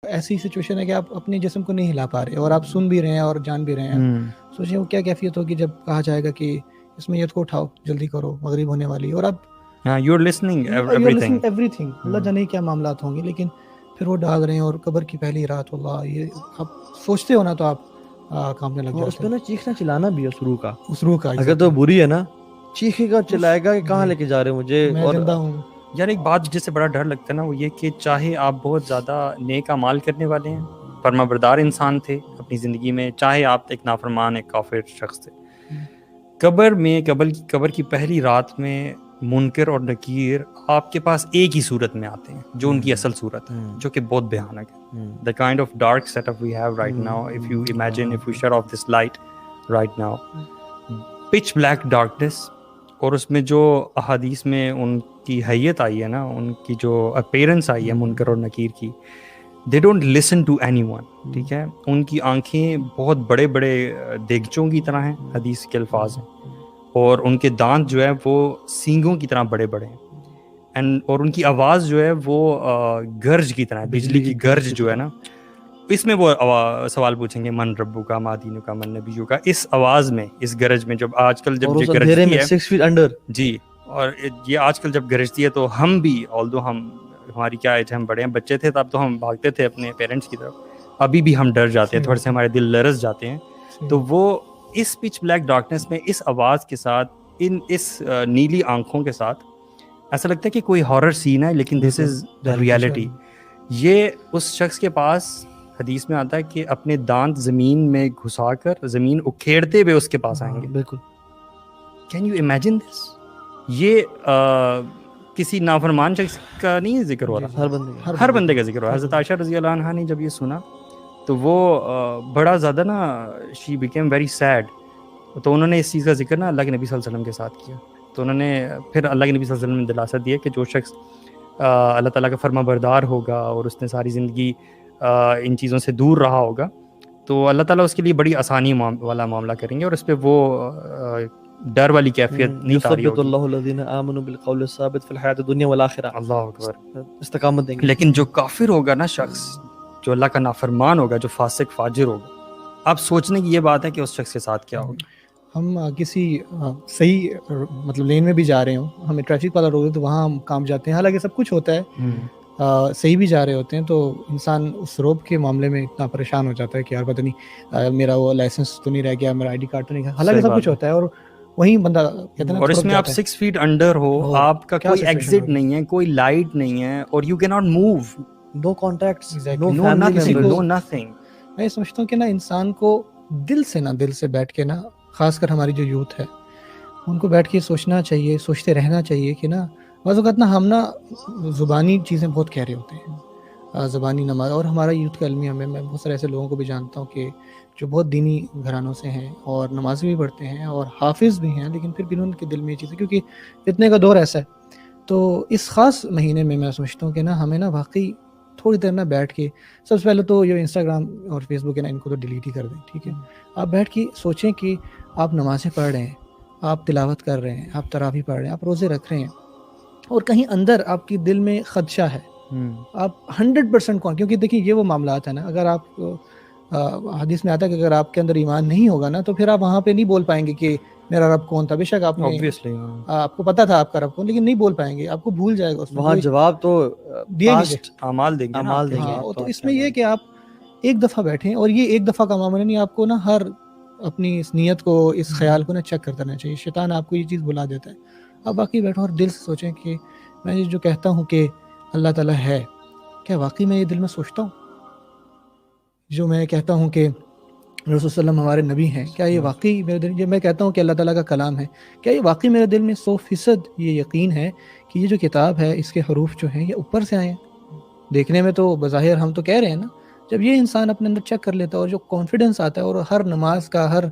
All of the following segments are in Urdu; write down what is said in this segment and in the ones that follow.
ایسی سچویشن ہے کہ آپ اپنے جسم کو نہیں ہلا پا رہے اور آپ سن بھی رہے ہیں اور جان بھی رہے ہیں. سوچیں وہ کیا کیفیت ہوگی جب کہا جائے گا کہ اس میت کو اٹھاؤ, جلدی کرو, مغرب ہونے والی, اور آپ یو آر لسننگ ایوری تھنگ. اللہ جانے کیا معاملات ہوں گے. لیکن پھر وہ ڈال رہے ہیں, اور قبر کی پہلی رات, اللہ یہ آپ سوچتے ہو نا تو آپ کامنے لگ جاتے ہیں. اس میں نا چیخنا چلانا بھی ہے اس روح کا, اس روح کا اگر تو بری ہے نا چیخے گا چلائے گا کہ کہاں لے کے جا رہے ہو مجھے. میں اور زندہ ہوں. یار ایک بات جس سے بڑا ڈر لگتا ہے نا وہ یہ کہ چاہے آپ بہت زیادہ نیک اعمال کرنے والے ہیں, فرما بردار انسان تھے اپنی زندگی میں, چاہے آپ ایک نافرمان ایک کافر شخص تھے, قبر میں قبر کی پہلی رات میں منکر اور نکیر آپ کے پاس ایک ہی صورت میں آتے ہیں جو ان کی اصل صورت ہے, جو کہ بہت بھیانک ہے. The kind of dark setup we have right now, if you imagine, if we shut off this light right now, pitch black darkness, اور اس میں جو احادیث میں ان کی حیت آئی ہے نا, ان کی جو اپیرنس آئی ہے منکر اور نکیر کی, they don't listen to anyone. ٹھیک ہے, ان کی آنکھیں بہت بڑے بڑے دیگچوں کی طرح ہیں, حدیث کے الفاظ ہیں, اور ان کے دانت جو ہے وہ سینگوں کی طرح بڑے بڑے ہیں, اور ان کی آواز جو ہے وہ گرج کی طرح ہے, بجلی کی گرج جو ہے نا. اس میں وہ سوال پوچھیں گے من ربو کا ما دینو کا من نبیو کا, اس آواز میں, اس گرج میں, جب آج کل جب یہ گرجتی ہے 6 feet under, جی, اور یہ آج کل جب گرجتی ہے تو ہم بھی, although ہماری کیا ایج ہے, ہم بڑے ہیں, بچے تھے تب تو ہم بھاگتے تھے اپنے پیرنٹس کی طرف, ابھی بھی ہم ڈر جاتے ہیں تھوڑے سے, ہمارے دل لرز جاتے ہیں. تو وہ اس پچ بلیک ڈارکنیس میں اس آواز کے ساتھ, اس نیلی آنکھوں کے ساتھ, ایسا لگتا ہے کہ کوئی ہارر سین ہے, لیکن دس از ریالٹی. یہ اس شخص کے پاس حدیث میں آتا ہے کہ اپنے دانت زمین میں گھسا کر زمین اکھیڑتے ہوئے اس کے پاس آئیں گے. بالکل. Can you imagine this? یہ کسی نافرمان شخص کا نہیں ذکر ہو رہا, ہر بندے کا ذکر ہو رہا. حضرت عائشہ رضی اللہ عنہا نے جب یہ سنا تو وہ بڑا زیادہ نا, شی بیکیم ویری سیڈ. تو انہوں نے اس چیز کا ذکر نا اللہ کے نبی صلی اللہ علیہ وسلم کے ساتھ کیا. تو انہوں نے پھر اللہ کے نبی صلی اللہ علیہ وسلم نے دلاسا دیا کہ جو شخص اللہ تعالیٰ کا فرما بردار ہوگا اور اس نے ساری زندگی ان چیزوں سے دور رہا ہوگا, تو اللہ تعالیٰ اس کے لیے بڑی آسانی والا معاملہ کریں گے, اور اس پہ وہ ڈر والی کیفیت نہیں تاری ہوگی. اللہ الذین آمنوا بالقول الثابت فی الحیاۃ الدنیا والآخرہ. اللہ اکبر, استقامت دیں گے. لیکن جو کافر ہوگا نا شخص, جو اللہ کا نافرمان ہوگا, جو فاسق فاجر ہوگا, آپ سوچنے کی یہ بات ہے کہ اس شخص کے ساتھ کیا ہوگا. ہم کسی صحیح مطلب لین میں بھی جا رہے ہوں, ہمیں ٹریفک والا روک دے تو وہاں ہم کام جاتے ہیں, حالانکہ سب کچھ ہوتا ہے, صحیح بھی جا رہے ہوتے ہیں, تو انسان اس روب کے معاملے میں اتنا پریشان ہو جاتا ہے کہ یار پتہ نہیں میرا وہ لائسنس تو نہیں رہ گیا, میرا آئی ڈی کارڈ تو نہیں, حالانکہ سب کچھ ہوتا ہے, اور وہیں بندہ کہتا ہے. اور اس میں آپ 6 feet انڈر ہو, آپ کا کوئی ایگزٹ نہیں ہے, کوئی لائٹ نہیں ہے, اور you can not move, no contacts, no nothing. میں سمجھتا ہوں کہ نا انسان کو دل سے بیٹھ کے نا, خاص کر ہماری جو یوتھ ہے ان کو بیٹھ کے سوچنا چاہیے, سوچتے رہنا چاہیے کہ نا بعض اوقات نا ہم نا زبانی چیزیں بہت کہہ رہے ہوتے ہیں, زبانی نماز, اور ہمارا یوتھ کا علمی ہمیں, میں بہت سارے ایسے لوگوں کو بھی جانتا ہوں کہ جو بہت دینی گھرانوں سے ہیں اور نمازی بھی پڑھتے ہیں اور حافظ بھی ہیں, لیکن پھر بھی ان کے دل میں یہ چیزیں, کیونکہ اتنے کا دور ایسا ہے. تو اس خاص مہینے میں سمجھتا ہوں کہ نا ہمیں نا واقعی تھوڑی دیر نا بیٹھ کے, سب سے پہلے تو جو انسٹاگرام اور فیس بک ہے نا ان کو تو ڈیلیٹ ہی کر دیں, ٹھیک ہے. آپ بیٹھ کے سوچیں کہ آپ نمازیں پڑھ رہے ہیں, آپ تلاوت کر رہے ہیں, آپ تراویح پڑھ رہے ہیں, آپ روزے رکھ رہے ہیں, اور کہیں اندر آپ کی دل میں خدشہ ہے, آپ 100% کیونکہ دیکھیے یہ وہ معاملات ہیں نا, اگر آپ حدیث میں آتا ہے کہ اگر آپ کے اندر ایمان نہیں ہوگا نا تو پھر آپ وہاں پہ نہیں بول پائیں گے کہ میرا رب کون تھا. بے شک آپ نے آپ کو پتا تھا آپ کا رب کون, لیکن نہیں بول پائیں گے, آپ کو بھول جائے گا. وہاں جواب تو اعمال دیں گے. تو اس میں یہ کہ آپ ایک دفعہ بیٹھیں, اور یہ ایک دفعہ کا معاملہ نہیں, آپ کو نا ہر اپنی اس نیت کو, اس خیال کو نا چیک کرتا رہنا چاہیے. شیطان آپ کو یہ چیز بلا دیتا ہے, آپ باقی بیٹھو اور دل سے سوچیں کہ میں جو کہتا ہوں کہ اللہ تعالیٰ ہے, کیا واقعی میں یہ دل میں سوچتا ہوں؟ جو میں کہتا ہوں کہ رسول صلی اللہ علیہ وسلم ہمارے نبی ہیں, کیا یہ واقعی میرے دل, میں کہتا ہوں کہ اللہ تعالیٰ کا کلام ہے, کیا یہ واقعی میرے دل میں 100% یہ یقین ہے کہ یہ جو کتاب ہے اس کے حروف جو ہیں یہ اوپر سے آئے ہیں؟ دیکھنے میں تو بظاہر ہم تو کہہ رہے ہیں نا, جب یہ انسان اپنے اندر چیک کر لیتا ہے اور جو کانفیڈنس آتا ہے, اور ہر نماز کا ہر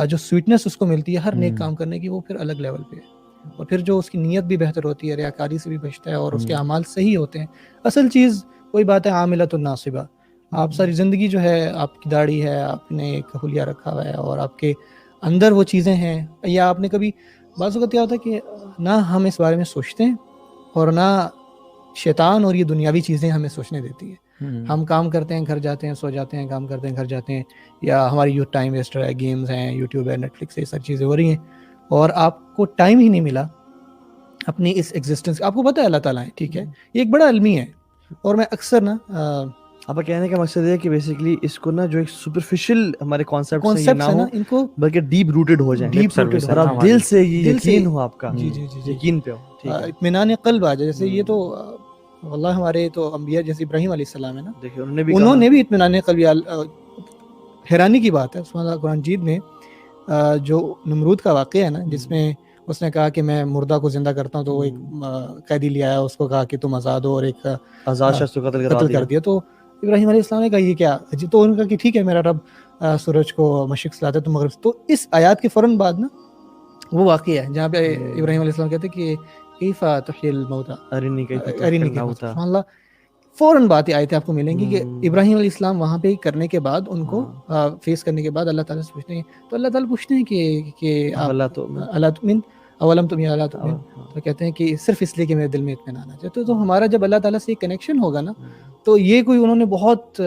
جو سویٹنس اس کو ملتی ہے ہر نیک کام کرنے کی, وہ پھر الگ لیول پہ ہے. اور پھر جو اس کی نیت بھی بہتر ہوتی ہے, ریاکاری سے بھی بچتا ہے, اور اس کے اعمال صحیح ہوتے ہیں. اصل چیز کوئی بات ہے عاملۃ الناصبہ, آپ ساری زندگی جو ہے, آپ کی داڑھی ہے, آپ نے ایک حلیہ رکھا ہوا ہے, اور آپ کے اندر وہ چیزیں ہیں, یا آپ نے کبھی, بعض اوقات کیا ہوتا ہے کہ نہ ہم اس بارے میں سوچتے ہیں اور نہ شیطان اور یہ دنیاوی چیزیں ہمیں سوچنے دیتی ہے. ہم کام کرتے ہیں گھر جاتے ہیں سو جاتے ہیں, کام کرتے ہیں گھر جاتے ہیں, یا ہماری یوتھ ٹائم ویسٹ ہے, گیمز ہیں, یوٹیوب ہے, نیٹ فلکس ہے, یہ ساری چیزیں ہو رہی ہیں, اور آپ کو ٹائم ہی نہیں ملا اپنی اس ایگزسٹنس. آپ کو پتہ ہے اللہ تعالیٰ ہے, ٹھیک ہے, یہ ایک بڑا علمی ہے, اور میں اکثر نا آپ کا کہنے کا مقصد ہے کہ بیسیکلی اس کو نا جو ایک سپرفیشل ہمارے کانسیپٹس ہیں کانسیپٹس ہے نا, ان کو بلکہ ڈیپ روٹڈ ہو جائیں, ڈیپ روٹڈ اور آپ دل سے یہ یقین ہو, آپ کا جی جی جی یقین پہ ہو, ٹھیک ہے, اطمینان قلب آ جائے. جیسے یہ تو واللہ ہمارے تو انبیاء جیسے ابراہیم علیہ السلام ہے نا, دیکھیں انہوں نے بھی اطمینان قلب. حیرانی کی بات ہے سبحان اللہ, قرآن مجید میں جو نمرود کا واقعہ ہے نا, جس میں اس نے کہا کہ میں مردہ کو زندہ کرتا ہوں, تو وہ ایک قیدی لے آیا, اس کو کہا کہ تم آزاد ہو, اور ایک آزاد شخص کو قتل کر دیا. تو ابراہیم علیہ السلام نے کہا یہ کیا, تو ان کا کہ ٹھیک ہے میرا رب سورج کو مشرق سے لاتا ہے تو مغرب سے. تو اس آیات کے فوراً بعد نا وہ واقعہ ہے جہاں پہ ابراہیم علیہ السلام کہتے ہیں کہ کیف تحیی الموتى ارنی کیف, سبحان اللہ, فوراً باتیں آئی تھی آپ کو ملیں گی کہ ابراہیم علیہ السلام وہاں پہ کرنے کے بعد, ان کو فیس کرنے کے بعد اللہ تعالیٰ سے پوچھتے ہیں, تو اللہ تعالیٰ پوچھتے ہیں کہ اللہ تؤمن اولم تم یا اللہ تؤمن, تو کہتے ہیں کہ صرف اس لیے کہ میرے دل میں اطمینان آ جائے. تو ہمارا جب اللہ تعالیٰ سے ایک کنیکشن ہوگا نا, تو یہ کوئی انہوں نے بہت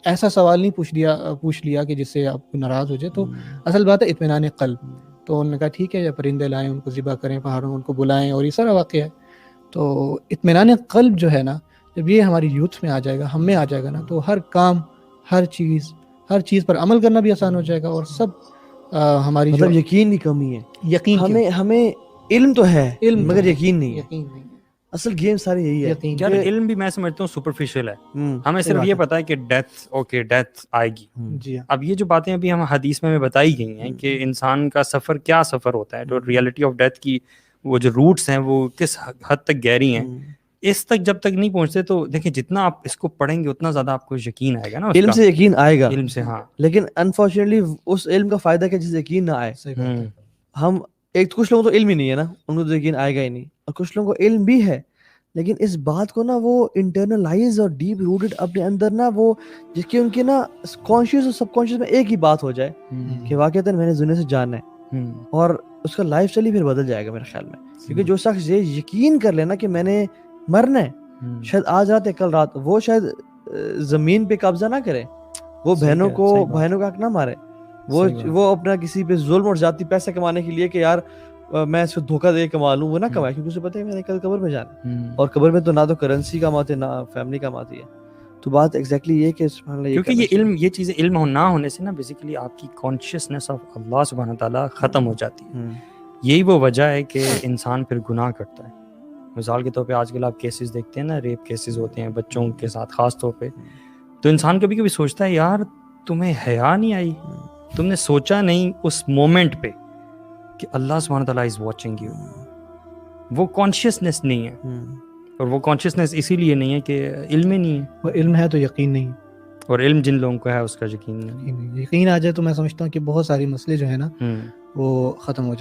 ایسا سوال نہیں پوچھ لیا کہ جس سے آپ کو ناراض ہو جائے. تو اصل بات ہے اطمینان قلب. تو انہوں نے کہا ٹھیک ہے, جب پرندے لائیں, ان کو ذبح کریں, پہاڑوں میں ان کو بلائیں, اور یہ سارا واقعہ ہے. تو اطمینان قلب جو ہے نا, جب یہ ہماری یوتھ میں آ جائے گا, ہم میں آ جائے گا نا, تو ہر کام, ہر چیز پر عمل کرنا بھی آسان ہو جائے گا, اور سب ہماری مطلب یقین کی کمی ہے, یقین ہمیں علم تو ہے مگر یقین نہیں ہے. اصل گیم ساری یہی ہے یار, علم بھی میں سمجھتا ہوں سپرفیشل ہے. ہمیں صرف یہ پتا ہے کہ ڈیتھ آئے گی. جی, اب یہ جو باتیں ابھی ہم حدیث میں بتائی گئی ہیں کہ انسان کا سفر کیا سفر ہوتا ہے, تو ریئلٹی آف ڈیتھ کی وہ جو روٹس ہیں وہ کس حد تک گہری ہیں, اس تک جب تک نہیں پہنچتے تو دیکھیں جتنا آپ اس کو پڑھیں گے اتنا زیادہ آپ کو یقین آئے گا نا. علم سے یقین آئے گا, علم سے, ہاں, لیکن انفارچونیٹلی اس علم کا فائدہ کہ جس یقین نہ آئے. ہم کچھ لوگوں کو تو علم ہی نہیں ہے نا, ان کو تو یقین آئے گا ہی نہیں, اور کچھ لوگوں کو علم بھی ہے لیکن اس بات کو نا وہ انٹرنلائز اور ڈیپ روٹڈ اپنے اندر نا, وہ جس کی ان کے نا کانشیس اور سب کانشیس میں ایک ہی بات ہو جائے کہ واقعتاً میں نے دنیا سے جانا ہے, اور اس کا لائف اسٹائل ہی پھر بدل جائے گا میرے خیال میں. کیونکہ جو شخص یہ یقین کر لینا کہ میں نے مرنا ہے, شاید آج رات یا کل رات, وہ شاید زمین پہ قبضہ نہ کرے, وہ بہنوں کا حق نہ مارے, وہ اپنا کسی پہ ظلم اور ذاتی پیسہ کمانے کے لیے کہ یار میں اس کو دھوکہ دے کما لوں, وہ نہ کمائے, کیونکہ اسے پتہ ہے میں نے کل قبر میں جانا, اور قبر میں تو نہ تو کرنسی کام آتے نہ فیملی کام آتی ہے. تو بات ایگزیکٹلی یہ کہ کیونکہ یہ علم, یہ چیزیں علم نہ ہونے سے نا بیسیکلی آپ کی کانشیسنیس آف اللہ سبحانہ تعالیٰ ختم ہو جاتی ہے. یہی وہ وجہ ہے کہ انسان پھر گناہ کرتا ہے. مثال کے طور پہ آج کل آپ کیسز دیکھتے ہیں نا, ریپ کیسز ہوتے ہیں بچوں کے ساتھ خاص طور پہ, تو انسان کبھی کبھی سوچتا ہے یار تمہیں حیا نہیں آئی, تم نے سوچا نہیں اس مومنٹ پہ کہ اللہ سبحانہ تعالیٰ از واچنگ یو. وہ کانشیسنیس نہیں ہے, اور وہ کانشیسنیس اسی لیے نہیں ہے کہ علم ہی نہیں ہے. وہ علم ہے تو یقین نہیں, اور علم جن لوگوں کو ہے اس کا یقین نہیں. یقین آ جائے تو میں سمجھتا ہوں کہ بہت ساری مسئلے جو ہے نا وہ ختم ہو جائیں.